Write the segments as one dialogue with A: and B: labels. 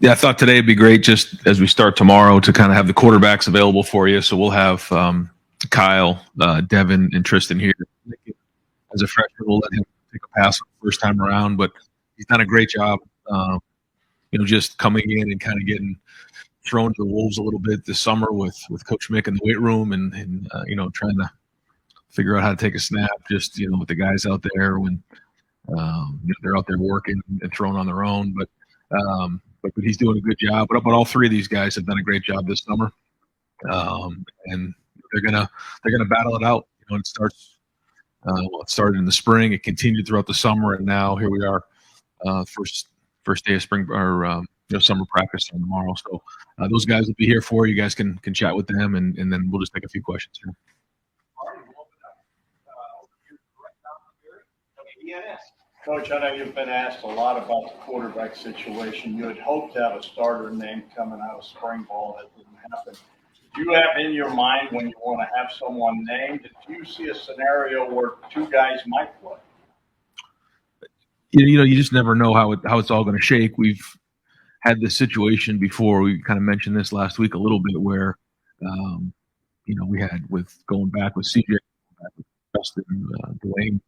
A: Yeah, I thought today would be great just as we start tomorrow to kind of have the quarterbacks available for you. So we'll have Kyle, Devin, and Tristan here. As a freshman, we'll let him take a pass the first time around, but he's done a great job, just coming in and kind of getting thrown to the wolves a little bit this summer with Coach Mick in the weight room and trying to figure out how to take a snap just, with the guys out there when they're out there working and throwing on their own. But he's doing a good job. But all three of these guys have done a great job this summer, and they're gonna battle it out. It starts. It started in the spring. It continued throughout the summer, and now here we are, first day of spring or summer practice tomorrow. So those guys will be here for you. You guys can chat with them, and then we'll just take a few questions here.
B: Coach, I know you've been asked a lot about the quarterback situation. You had hoped to have a starter name coming out of spring ball. That didn't happen. Do you have in your mind when you want to have someone named? Do you see a scenario where two guys might play?
A: You just never know how it's all going to shake. We've had this situation before. We kind of mentioned this last week a little bit where, we had with going back with CJ, back with Justin, Dwayne,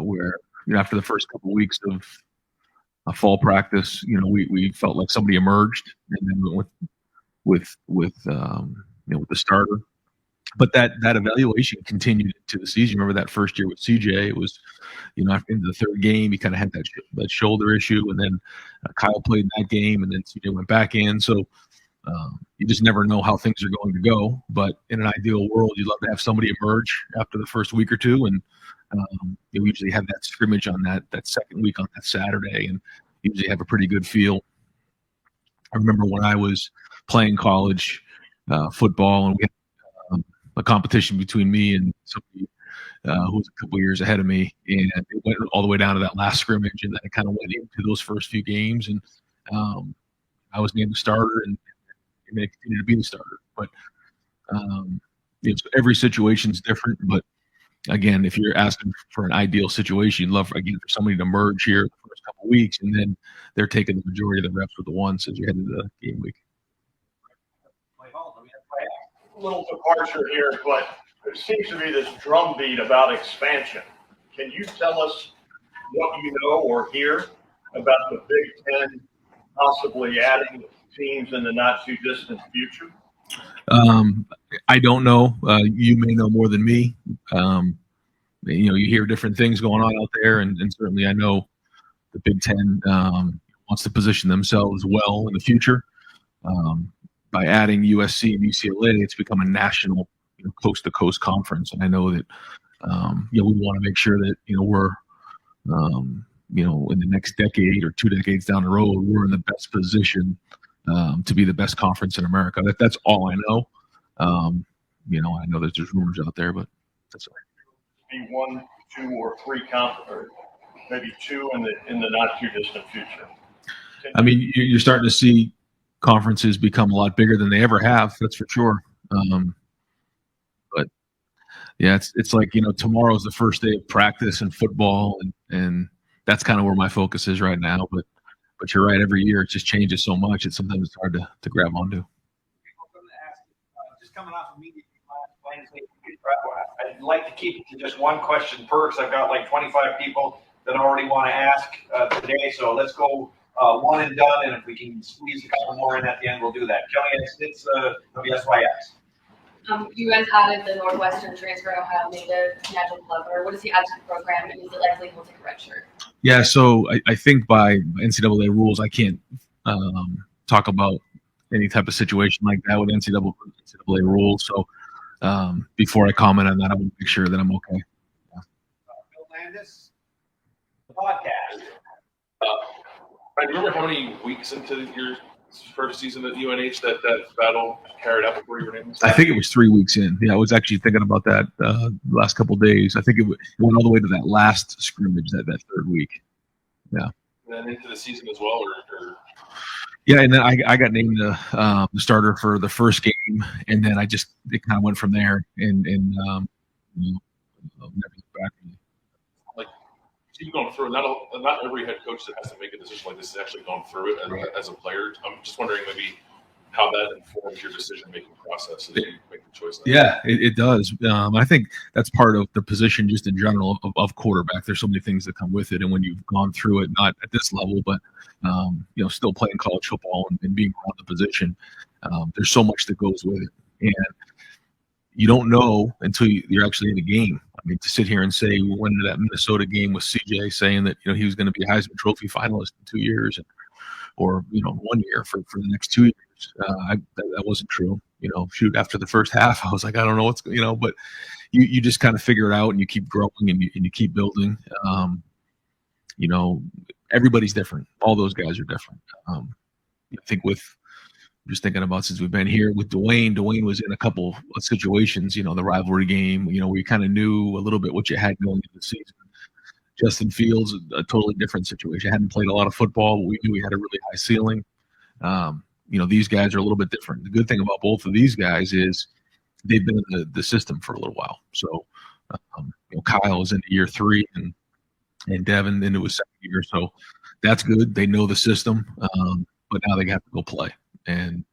A: where after the first couple of weeks of fall practice, we felt like somebody emerged, and then we went with the starter. But that evaluation continued to the season. Remember that first year with CJ? It was, after the third game, he kind of had that shoulder issue, and then Kyle played that game, and then CJ went back in. So you just never know how things are going to go. But in an ideal world, you'd love to have somebody emerge after the first week or two, and we usually have that scrimmage on that second week on that Saturday, and usually have a pretty good feel. I remember when I was playing college football, and we had a competition between me and somebody who was a couple years ahead of me, and it went all the way down to that last scrimmage, and then it kind of went into those first few games, and I was named the starter, and it continued to be the starter. But every situation is different, but again, if you're asking for an ideal situation, you'd love for somebody to emerge here the first couple of weeks, and then they're taking the majority of the reps with the ones as you head into the game week.
B: A little departure here, but there seems to be this drumbeat about expansion. Can you tell us what you know or hear about the Big Ten possibly adding teams in the not too distant future?
A: I don't know. You may know more than me. You hear different things going on out there, and certainly I know the Big Ten wants to position themselves well in the future. By adding USC and UCLA, it's become a national, coast-to-coast conference, and I know that we want to make sure that we're in the next decade or 2 decades down the road, we're in the best position to be the best conference in America. That's all I know. I know there's rumors out there, but that's all right.
B: Be 1, 2, or 3 or maybe 2 in the not too distant future.
A: I mean, you're starting to see conferences become a lot bigger than they ever have. That's for sure. But yeah, it's like tomorrow's the first day of practice in football, and that's kind of where my focus is right now. But you're right. Every year it just changes so much. It's sometimes it's hard to grab onto.
C: Just coming off of media Wednesday, I'd like to keep it to just one question per, because I've got like 25 people that already want to ask today. So let's go one and done, and if we can squeeze a couple more in at the end, we'll do that. Kelly, it's WSYX.
D: You guys added the Northwestern transfer Ohio native, Nigel Glover. What does he add to the program, and is it likely he'll take a red shirt?
A: Yeah, so I think by NCAA rules, I can't talk about any type of situation like that with NCAA rules. So before I comment on that, I want to make sure that I'm okay.
C: Yeah. Bill Landis, the podcast.
E: I remember how many weeks into your first season at UNH that battle carried out before you were named?
A: I think it was 3 weeks in. Yeah, I was actually thinking about that the last couple of days. I think it went all the way to that last scrimmage, that third week. Yeah.
E: And then into the season as well, or?
A: Yeah, and then I got named the starter for the first game, and then it kind of went from there, and never looked back.
E: Like you've gone through it. Not every head coach that has to make a decision like this has actually gone through it as a player. I'm just wondering maybe how that informs your decision-making process as you make the choice.
A: Yeah, it does. I think that's part of the position just in general of quarterback. There's so many things that come with it. And when you've gone through it, not at this level, but, still playing college football and being around the position, there's so much that goes with it. And you don't know until you're actually in the game. I mean, to sit here and say we went into that Minnesota game with CJ saying that, he was going to be a Heisman Trophy finalist in 2 years or 1 year for the next 2 years. That wasn't true. After the first half, I was like, I don't know what's, but you just kind of figure it out and you keep growing and you keep building. Everybody's different. All those guys are different. I think just thinking about since we've been here with Dwayne was in a couple of situations, the rivalry game, we kind of knew a little bit what you had going into the season. Justin Fields, a totally different situation. Hadn't played a lot of football, but we knew he had a really high ceiling. These guys are a little bit different. The good thing about both of these guys is they've been in the system for a little while. So, Kyle is into year 3 and Devin into his second year. So that's good. They know the system, but now they have to go play. And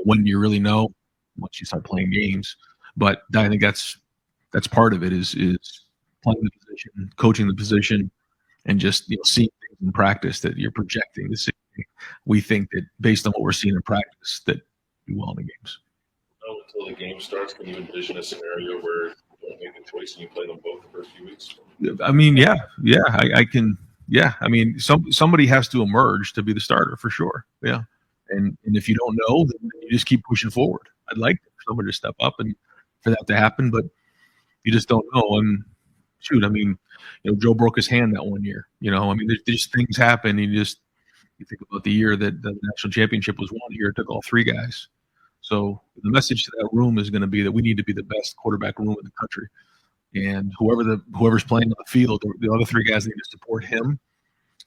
A: when you really know, once you start playing games. But I think that's part of it is playing the position, coaching the position, and just seeing things in practice that you're projecting to see. We think that based on what we're seeing in practice, that you well in the games.
E: Until the game starts, can you envision a scenario where you don't make a choice and you play them both the first few weeks?
A: I mean, yeah, I can. Yeah, I mean, somebody has to emerge to be the starter for sure. Yeah, and if you don't know, then you just keep pushing forward. I'd like somebody to step up and for that to happen, but you just don't know. And shoot, I mean, Joe broke his hand that 1 year. I mean, there's things happen. You think about the year that the national championship was won here. It took all 3 guys. So the message to that room is going to be that we need to be the best quarterback room in the country. And whoever's playing on the field, the other 3 guys need to support him,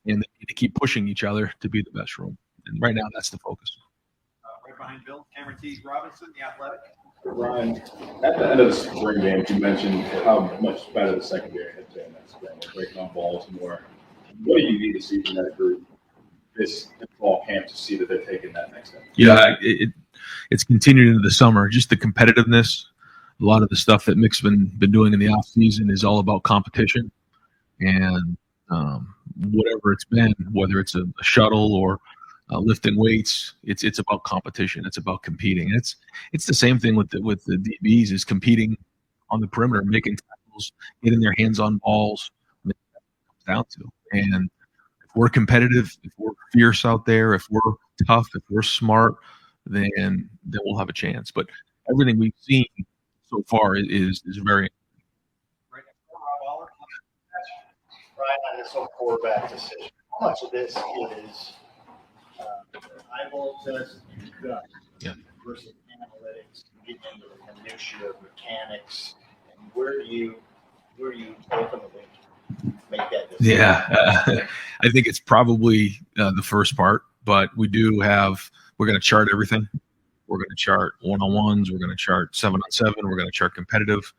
A: and they need to keep pushing each other to be the best room. And right now, that's the focus.
C: Right behind Bill, Cameron T. Robinson, the Athletic.
F: Ryan, at the end of the spring game, you mentioned how much better the secondary had been that spring, breaking on balls more. What do you need to see from that group this fall camp to see that they're taking that next step?
A: Yeah, it's continued into the summer. Just the competitiveness. A lot of the stuff that Mick's been doing in the off season is all about competition, and whatever it's been, whether it's a shuttle or lifting weights, it's about competition. It's about competing. It's the same thing with the DBs is competing on the perimeter, making tackles, getting their hands on balls. I mean, that's what it comes down to. And if we're competitive, if we're fierce out there, if we're tough, if we're smart, then we'll have a chance. But everything we've seen so far is very.
B: Right on this whole quarterback decision, how much of this is eyeball test and gut versus analytics, getting into the minutiae of mechanics, and where do you ultimately make that decision?
A: Yeah, I think it's probably the first part, but we're going to chart everything. We're going to chart one-on-ones. We're going to chart 7-on-7. We're going to chart competitive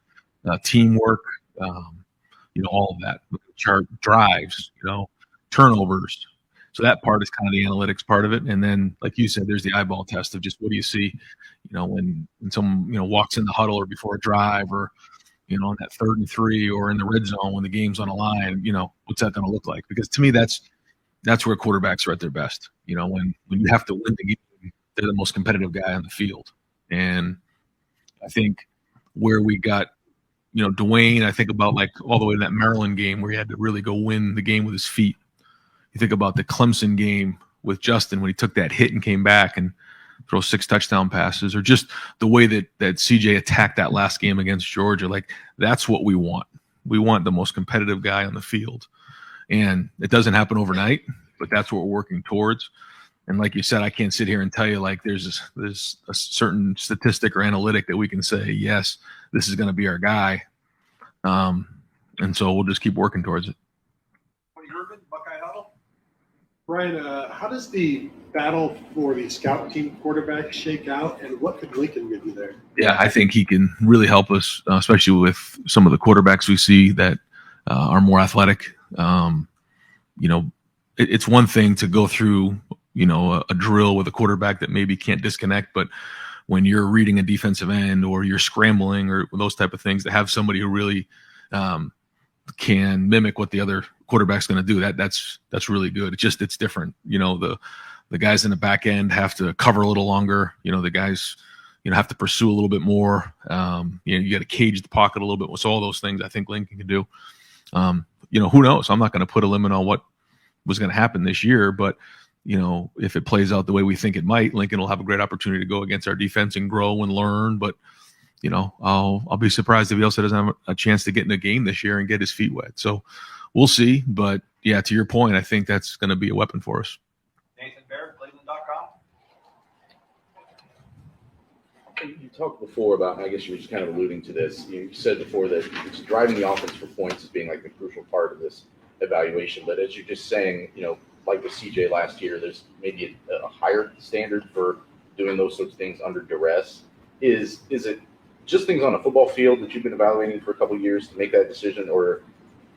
A: teamwork. All of that. We're going to chart drives. Turnovers. So that part is kind of the analytics part of it. And then, like you said, there's the eyeball test of just what do you see, when someone, walks in the huddle or before a drive or, on that 3rd and 3 or in the red zone when the game's on a line, what's that going to look like? Because to me, that's where quarterbacks are at their best. When you have to win the game, they're the most competitive guy on the field. And I think where we got, Dwayne, I think about like all the way to that Maryland game where he had to really go win the game with his feet. You think about the Clemson game with Justin when he took that hit and came back and throw 6 touchdown passes, or just the way that CJ attacked that last game against Georgia. Like, that's what we want. We want the most competitive guy on the field. And it doesn't happen overnight, but that's what we're working towards. And like you said, I can't sit here and tell you like there's a certain statistic or analytic that we can say, yes, this is going to be our guy. And so we'll just keep working towards it.
C: Buckeye Huddle.
G: Brian, how does the battle for the scout team quarterback shake out, and what could Lincoln give you there?
A: Yeah, I think he can really help us, especially with some of the quarterbacks we see that are more athletic. You know, it's one thing to go through, a drill with a quarterback that maybe can't disconnect, but when you're reading a defensive end or you're scrambling or those type of things, to have somebody who really can mimic what the other quarterback's going to do, that's really good. It's different. The guys in the back end have to cover a little longer. The guys, have to pursue a little bit more. You got to cage the pocket a little bit. So all those things I think Lincoln can do. Who knows? I'm not going to put a limit on what was going to happen this year, but if it plays out the way we think it might, Lincoln will have a great opportunity to go against our defense and grow and learn. But I'll be surprised if he also doesn't have a chance to get in a game this year and get his feet wet. So we'll see. But yeah, to your point, I think that's going to be a weapon for us.
C: Nathan Barrett, Cleveland.com.
H: You talked before about, I guess you were just kind of alluding to this. You said before that it's driving the offense for points as being like the crucial part of this evaluation. But as you're just saying, like with CJ last year, there's maybe a higher standard for doing those sorts of things under duress. Is it just things on a football field that you've been evaluating for a couple of years to make that decision, or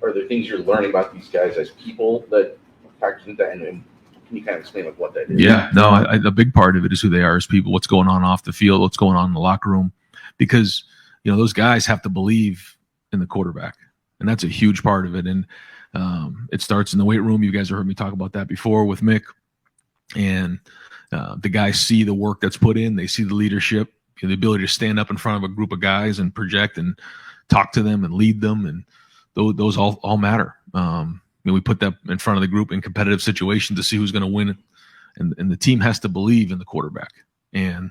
H: are there things you're learning about these guys as people that factor into that? And can you kind of explain what that is?
A: Yeah, no, a big part of it is who they are as people, what's going on off the field, what's going on in the locker room, because those guys have to believe in the quarterback, and that's a huge part of it. And it starts in the weight room. You guys have heard me talk about that before with Mick, and the guys see the work that's put in. They see the leadership, the ability to stand up in front of a group of guys and project and talk to them and lead them, and those all matter. We put that in front of the group in competitive situations to see who's going to win, and the team has to believe in the quarterback. And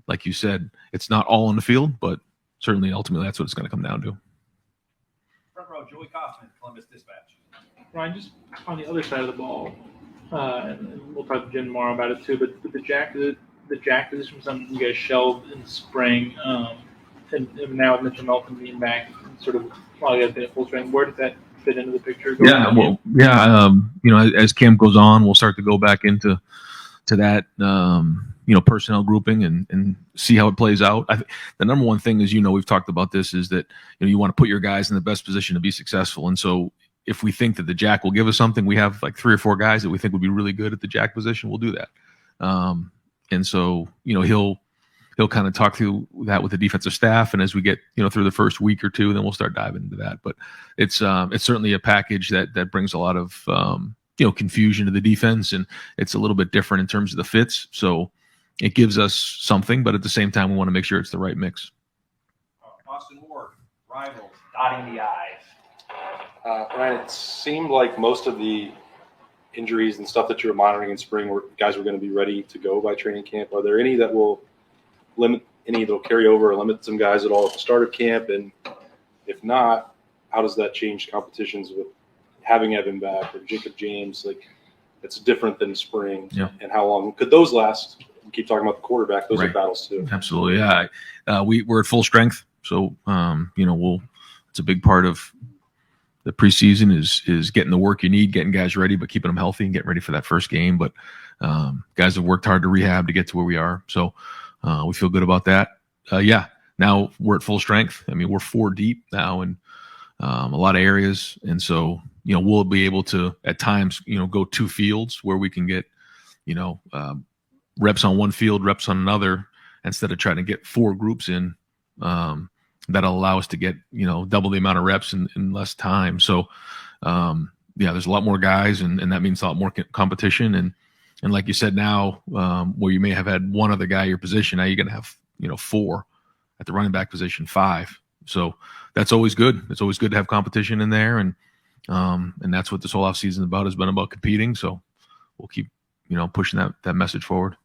A: like you said, it's not all on the field, but certainly ultimately that's what it's going to come down to.
C: Front row, Joey Kaufman, Columbus Dispatch.
I: Ryan, just on the other side of the ball, and we'll talk to Jim tomorrow about it too, but the jack position was something you guys shelved in the spring, and now with Mitchell Melton being back, sort of while you guys been at full strength, where does that fit into the picture?
A: As camp goes on, we'll start to go back into that, personnel grouping and see how it plays out. The number one thing is, we've talked about this, is that you want to put your guys in the best position to be successful, and so if we think that the jack will give us something, we have like 3 or 4 guys that we think would be really good at the jack position. We'll do that. And so, he'll kind of talk through that with the defensive staff. And as we get, through the first week or two, then we'll start diving into that. But it's certainly a package that brings a lot of, confusion to the defense, and it's a little bit different in terms of the fits. So it gives us something, but at the same time, we want to make sure it's the right mix.
C: Austin Ward, Rivals, dotting the I's.
J: Ryan, it seemed like most of the injuries and stuff that you were monitoring in spring guys were going to be ready to go by training camp. Are there any that will carry over or limit some guys at all at the start of camp? And if not, how does that change competitions with having Evan back or Jacob James? Like, it's different than spring.
A: Yeah.
J: And how long could those last? We keep talking about the quarterback. Those are battles too.
A: Absolutely. Yeah. We're at full strength. So, it's a big part of the preseason is getting the work you need, getting guys ready, but keeping them healthy and getting ready for that first game. But guys have worked hard to rehab to get to where we are. So we feel good about that. Now we're at full strength. I mean, we're 4 deep now in a lot of areas. And so, we'll be able to at times, go 2 fields where we can get, reps on one field, reps on another, instead of trying to get 4 groups in. That'll allow us to get, double the amount of reps in less time. So, there's a lot more guys, and that means a lot more competition. And like you said, now where you may have had 1 other guy at your position, now you're going to have, 4 at the running back position, 5. So that's always good. It's always good to have competition in there. And that's what this whole offseason is about, has been about competing. So we'll keep, pushing that message forward.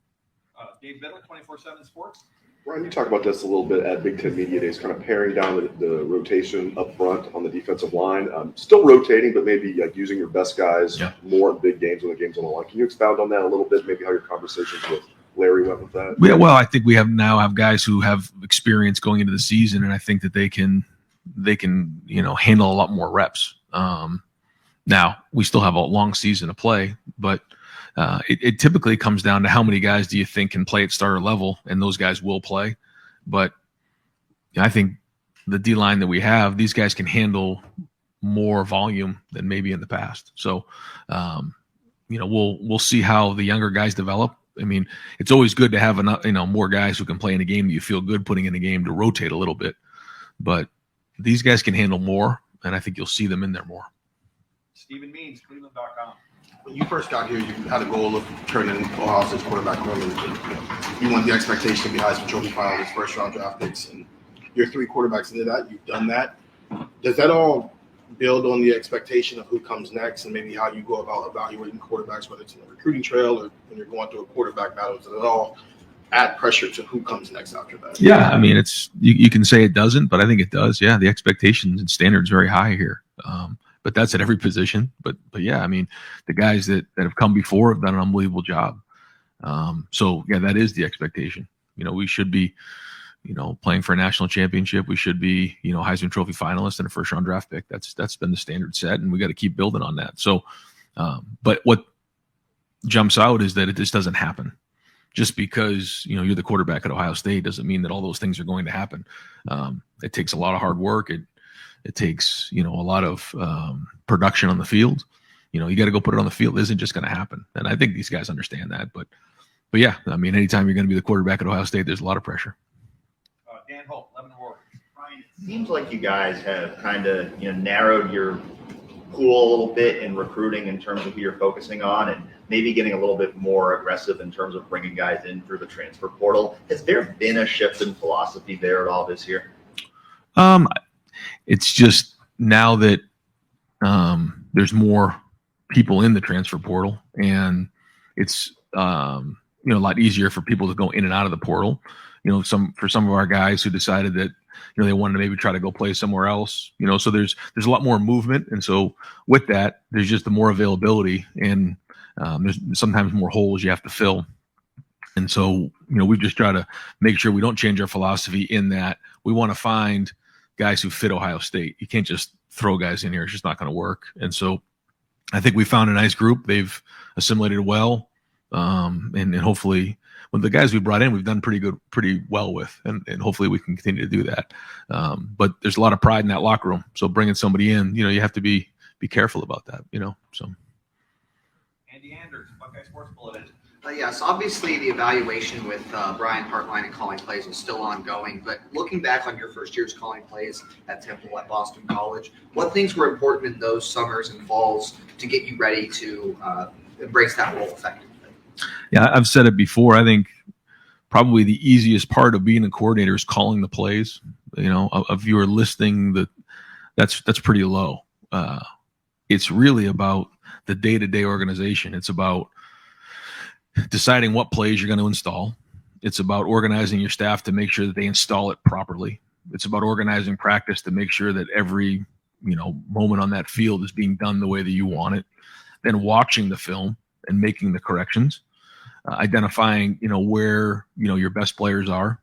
C: Dave Biddle, 24/7 Sports.
K: Ryan, you talked about this a little bit at Big Ten Media Days, kind of paring down the rotation up front on the defensive line. Still rotating, but maybe using your best guys more in big games when the game's on the line. Can you expound on that a little bit, maybe how your conversations with Larry went with that?
A: Yeah, well, I think we now have guys who have experience going into the season, and I think that they can handle a lot more reps. Now, we still have a long season to play, but it typically comes down to how many guys do you think can play at starter level, and those guys will play. But I think the D-line that we have, these guys can handle more volume than maybe in the past. So, we'll see how the younger guys develop. I mean, it's always good to have more guys who can play in a game that you feel good putting in a game to rotate a little bit. But these guys can handle more, and I think you'll see them in there more.
C: Stephen Means, Cleveland.com.
L: When you first got here, you had a goal of turning Ohio State's quarterback room, and you want the expectation to be Heisman Trophy finalists, first round draft picks, and you're 3 quarterbacks into that. You've done that. Does that all build on the expectation of who comes next, and maybe how you go about evaluating quarterbacks, whether it's in the recruiting trail or when you're going through a quarterback battle? Does it all add pressure to who comes next after that?
A: Yeah, I mean, it's you can say it doesn't, but I think it does. Yeah, the expectations and standards very high here. But that's at every position. But yeah, I mean, the guys that have come before have done an unbelievable job. So yeah, that is the expectation. We should be, playing for a national championship. We should be, Heisman Trophy finalist and a first round draft pick. That's been the standard set, and we got to keep building on that. So, but what jumps out is that it just doesn't happen. Just because you're the quarterback at Ohio State doesn't mean that all those things are going to happen. It takes a lot of hard work. It takes a lot of production on the field. You got to go put it on the field. It isn't just going to happen, and I think these guys understand that. But yeah, I mean, anytime you're going to be the quarterback at Ohio State, there's a lot of pressure.
C: Dan Holt, Lebanon Warriors.
M: Ryan, it seems like you guys have kind of narrowed your pool a little bit in recruiting in terms of who you're focusing on, and maybe getting a little bit more aggressive in terms of bringing guys in through the transfer portal. Has there been a shift in philosophy there at all this year?
A: It's just now that there's more people in the transfer portal, and it's a lot easier for people to go in and out of the portal. For some of our guys who decided that they wanted to maybe try to go play somewhere else. So there's a lot more movement, and so with that, there's just more availability, and there's sometimes more holes you have to fill. And so we just try to make sure we don't change our philosophy in that we want to find guys who fit Ohio State. You can't just throw guys in here; it's just not going to work. And so I think we found a nice group. They've assimilated well, and hopefully, with the guys we brought in, we've done pretty well with, and hopefully we can continue to do that. But there's a lot of pride in that locker room. So bringing somebody in, you have to be careful about that. So.
C: Andy Anders, Buckeye Sports Bulletin.
N: Yes, obviously the evaluation with Brian Hartline and calling plays is still ongoing, but looking back on your first year's calling plays at Temple at Boston College, what things were important in those summers and falls to get you ready to embrace that role effectively?
A: Yeah, I've said it before. I think probably the easiest part of being a coordinator is calling the plays. If you are listening, that's pretty low. It's really about the day-to-day organization. It's about deciding what plays you're going to install. It's about organizing your staff to make sure that they install it properly. It's about organizing practice to make sure that every moment on that field is being done the way that you want it. Then watching the film and making the corrections, identifying where your best players are,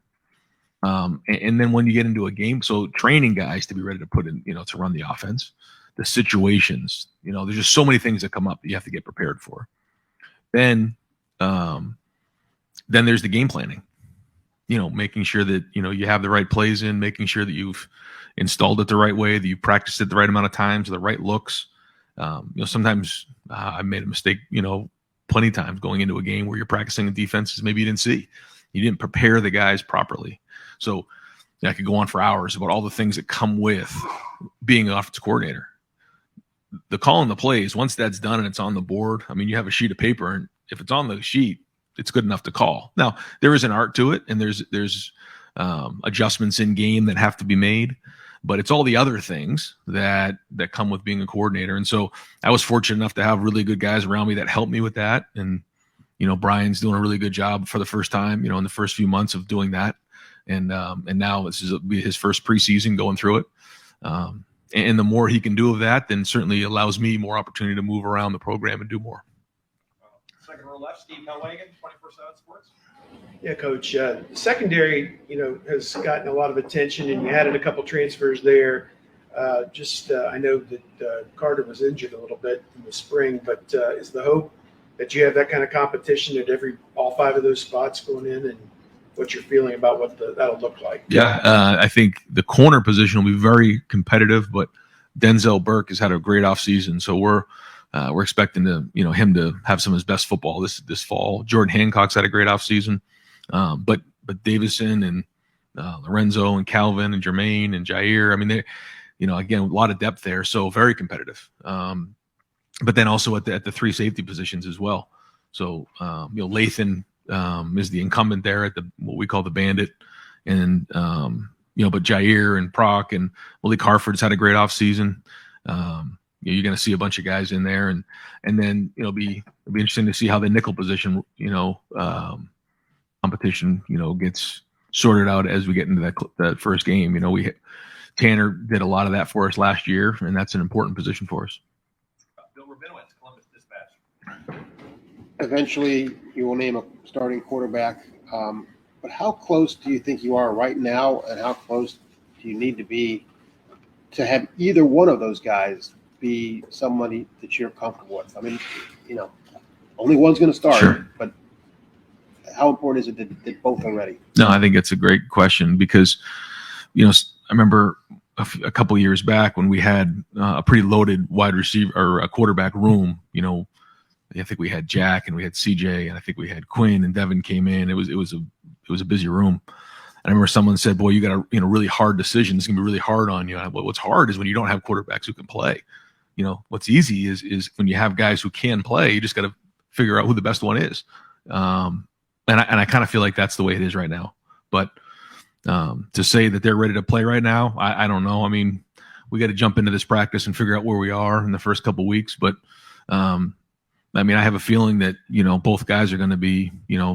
A: and then when you get into a game, so training guys to be ready to put in to run the offense, the situations. There's just so many things that come up that you have to get prepared for. Then there's the game planning, making sure that, you have the right plays in, making sure that you've installed it the right way, that you practiced it the right amount of times, the right looks. Sometimes I made a mistake, plenty of times going into a game where you're practicing the defenses maybe you didn't see. You didn't prepare the guys properly. So I could go on for hours about all the things that come with being an offensive coordinator. The calling the plays, once that's done and it's on the board, you have a sheet of paper, and if it's on the sheet, it's good enough to call. Now, there is an art to it, and there's adjustments in game that have to be made, but it's all the other things that come with being a coordinator. And so I was fortunate enough to have really good guys around me that helped me with that. And, Brian's doing a really good job for the first time, in the first few months of doing that. And now this is his first preseason going through it. And the more he can do of that, then certainly allows me more opportunity to move around the program and do more.
C: Second row left, Steve Hellwagen, 24/7 Sports.
O: Yeah, Coach. The secondary, has gotten a lot of attention, and you added a couple transfers there. I know that Carter was injured a little bit in the spring, but is the hope that you have that kind of competition at all 5 of those spots going in, and what you're feeling about what that'll look like?
A: Yeah, I think the corner position will be very competitive, but Denzel Burke has had a great offseason, so we're expecting him to have some of his best football this fall. Jordan Hancock's had a great offseason, but Davison and Lorenzo and Calvin and Jermaine and Jair, I mean, they, again, a lot of depth there, so very competitive. But then also at the three safety positions as well. So Lathan is the incumbent there at what we call the Bandit, and but Jair and Proc and Malik Harford's had a great offseason. You're going to see a bunch of guys in there, and then it'll be interesting to see how the nickel position competition gets sorted out as we get into that first game. Tanner did a lot of that for us last year, and that's an important position for us.
C: Bill Rabinowitz, Columbus Dispatch.
P: Eventually, you will name a starting quarterback. But how close do you think you are right now, and how close do you need to be to have either one of those guys be somebody that you're comfortable with? I mean, only one's going to start,
A: sure.
P: But how important is it that both are ready?
A: No, I think it's a great question because, I remember a couple of years back when we had a pretty loaded wide receiver or a quarterback room. I think we had Jack and we had CJ and I think we had Quinn and Devin came in. It was a busy room. And I remember someone said, "Boy, you got a really hard decision. It's gonna be really hard on you." And what's hard is when you don't have quarterbacks who can play. What's easy is when you have guys who can play. You just got to figure out who the best one is. And I kind of feel like that's the way it is right now. But to say that they're ready to play right now, I don't know. I mean, we got to jump into this practice and figure out where we are in the first couple of weeks. But I mean, I have a feeling that both guys are going to be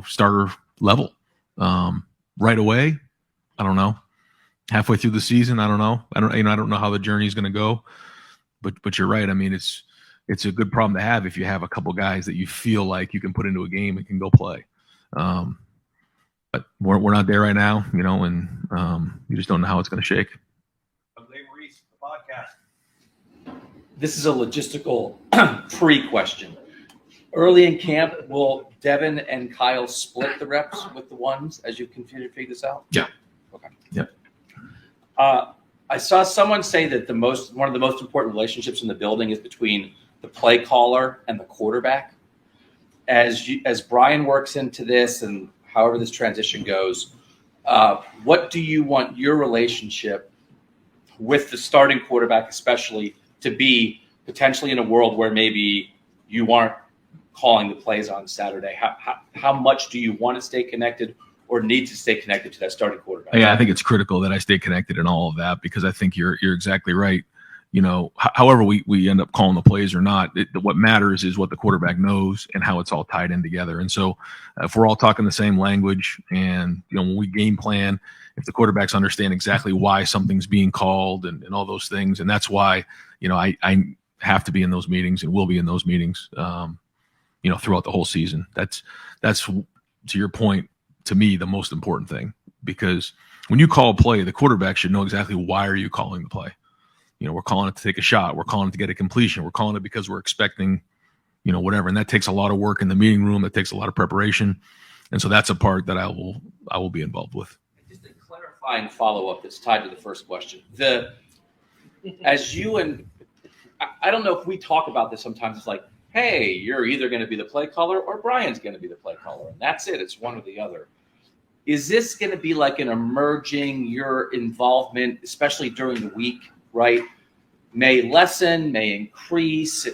A: starter level right away. I don't know. Halfway through the season, I don't know. I don't know how the journey is going to go. But you're right. I mean, it's a good problem to have if you have a couple guys that you feel like you can put into a game and can go play. But we're not there right now, and you just don't know how it's going to shake.
C: Maurice, the podcast.
Q: This is a logistical pre-question. Early in camp, will Devin and Kyle split the reps with the ones as you continue to figure this out?
A: Yeah.
Q: Okay.
A: Yep.
Q: I saw someone say that one of the most important relationships in the building is between the play caller and the quarterback. As Brian works into this and however this transition goes, what do you want your relationship with the starting quarterback, especially, to be potentially in a world where maybe you aren't calling the plays on Saturday? How much do you want to stay connected or need to stay connected to that starting quarterback?
A: Yeah, I think it's critical that I stay connected in all of that because I think you're exactly right. However we end up calling the plays or not, what matters is what the quarterback knows and how it's all tied in together. And so if we're all talking the same language and, when we game plan, if the quarterbacks understand exactly why something's being called and all those things, and that's why, I have to be in those meetings and will be in those meetings, throughout the whole season. That's to your point, to me, the most important thing, because when you call a play, the quarterback should know exactly why are you calling the play. We're calling it to take a shot. We're calling it to get a completion. We're calling it because we're expecting, whatever. And that takes a lot of work in the meeting room. That takes a lot of preparation. And so that's a part that I will be involved with.
Q: Just a clarifying follow-up that's tied to the first question. As you and I don't know if we talk about this sometimes. It's like, hey, you're either going to be the play caller or Brian's going to be the play caller. And that's it. It's one or the other. Is this going to be like an emerging, your involvement, especially during the week, right? May lessen, may increase.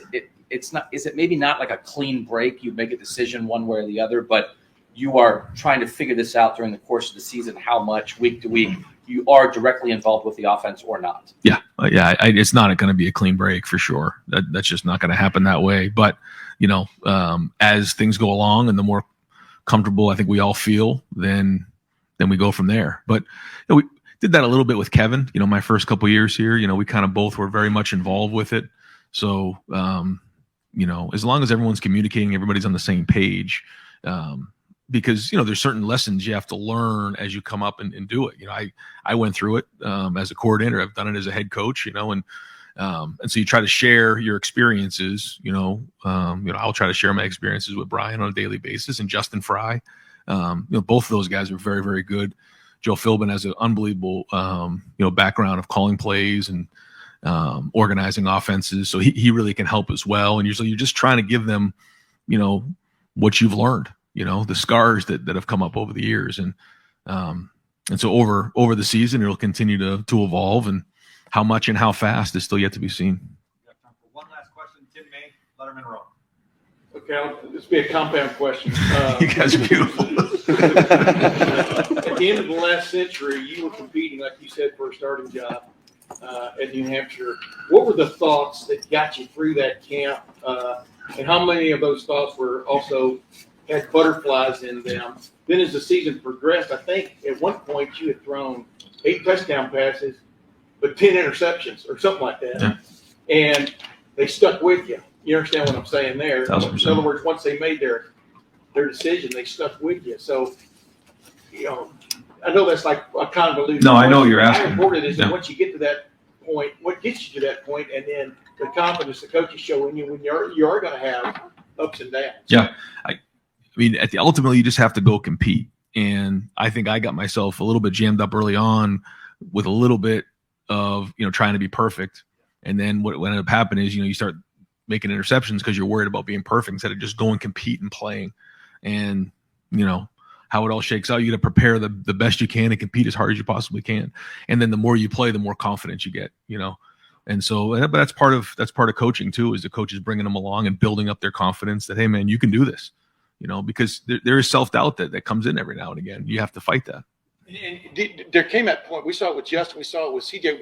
Q: It's not. Is it maybe not like a clean break? You make a decision one way or the other, but you are trying to figure this out during the course of the season. How much week to week you are directly involved with the offense or not?
A: Yeah. It's not going to be a clean break for sure. That's just not going to happen that way. But as things go along and the more comfortable I think we all feel, then we go from there. But we did that a little bit with Kevin, my first couple of years here, we kind of both were very much involved with it. So, as long as everyone's communicating, everybody's on the same page, because, there's certain lessons you have to learn as you come up and do it. I went through it as a coordinator. I've done it as a head coach, and so you try to share your experiences, I'll try to share my experiences with Brian on a daily basis and Justin Fry. Both of those guys are very, very good. Joe Philbin has an unbelievable, background of calling plays and organizing offenses. So he really can help as well. And usually you're just trying to give them, what you've learned, the scars that have come up over the years. And so over the season, it'll continue to evolve, and how much and how fast is still yet to be seen.
C: One last question, Tim May, Letterman Row.
I: Okay, this will be a compound question.
A: You guys are beautiful.
I: At the end of the last century, you were competing, like you said, for a starting job at New Hampshire. What were the thoughts that got you through that camp? And how many of those thoughts were also had butterflies in them? Then as the season progressed, I think at one point you had thrown 8 touchdown passes, but 10 interceptions or something like that. Yeah. And they stuck with you. You understand what I'm saying there?
A: 1,000%.
I: In other words, once they made their decision, they stuck with you. So, I know that's like a convoluted.
A: No, I know what you're
I: How
A: asking.
I: important it is that
A: Yeah.
I: once you get to that point, what gets you to that point, and then the confidence the coaches show in you when you are going to have ups and downs.
A: Yeah. I mean, ultimately, you just have to go compete. And I think I got myself a little bit jammed up early on with a little bit of, trying to be perfect. And then what ended up happening is, you start making interceptions because you're worried about being perfect instead of just going, compete and playing. And, how it all shakes out, you got to prepare the best you can and compete as hard as you possibly can. And then the more you play, the more confidence you get, And so, but that's part of coaching too, is the coaches bringing them along and building up their confidence that, hey man, you can do this, because there is self-doubt that comes in every now and again. You have to fight that.
R: And there came that point. We saw it with Justin. We saw it with CJ.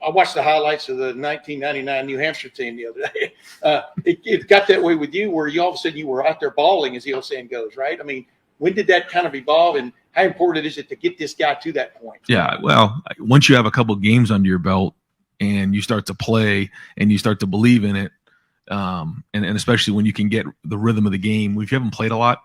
R: I watched the highlights of the 1999 New Hampshire team the other day. It got that way with you, where you all of a sudden you were out there bawling, as the old saying goes, right? I mean, when did that kind of evolve, and how important is it to get this guy to that point?
A: Yeah, well, once you have a couple of games under your belt and you start to play and you start to believe in it, and especially when you can get the rhythm of the game, if you haven't played a lot,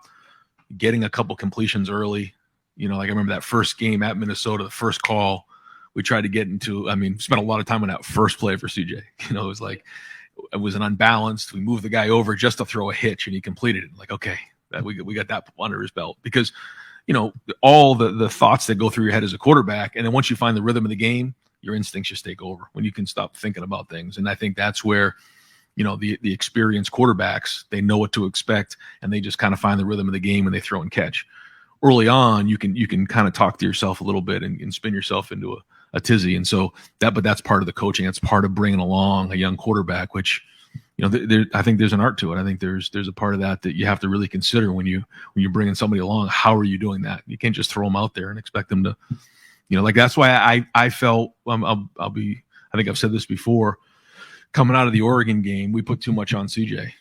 A: getting a couple completions early, like I remember that first game at Minnesota, the first call, we tried to get into, spent a lot of time on that first play for CJ. It was an unbalanced. We moved the guy over just to throw a hitch, and he completed it. Like, okay, we got that under his belt, because, all the thoughts that go through your head as a quarterback. And then once you find the rhythm of the game, your instincts just take over when you can stop thinking about things. And I think that's where, the experienced quarterbacks, they know what to expect, and they just kind of find the rhythm of the game and they throw and catch. Early on, you can kind of talk to yourself a little bit and spin yourself into a tizzy. And so but that's part of the coaching. That's part of bringing along a young quarterback, which, I think there's an art to it. I think there's a part of that you have to really consider when you're bringing somebody along. How are you doing that? You can't just throw them out there and expect them to, that's why I felt, I think I've said this before, coming out of the Oregon game, we put too much on CJ.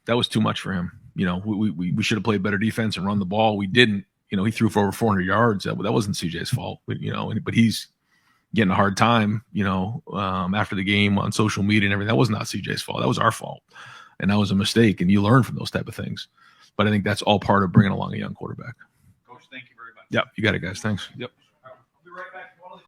A: That was too much for him. We should have played better defense and run the ball. We didn't. He threw for over 400 yards. That wasn't CJ's fault. But he's getting a hard time, after the game on social media and everything. That was not CJ's fault. That was our fault. And that was a mistake. And you learn from those type of things. But I think that's all part of bringing along a young quarterback.
C: Coach, thank you very much.
A: Yep. You got it, guys. Thanks. Yep.
C: We'll be right back.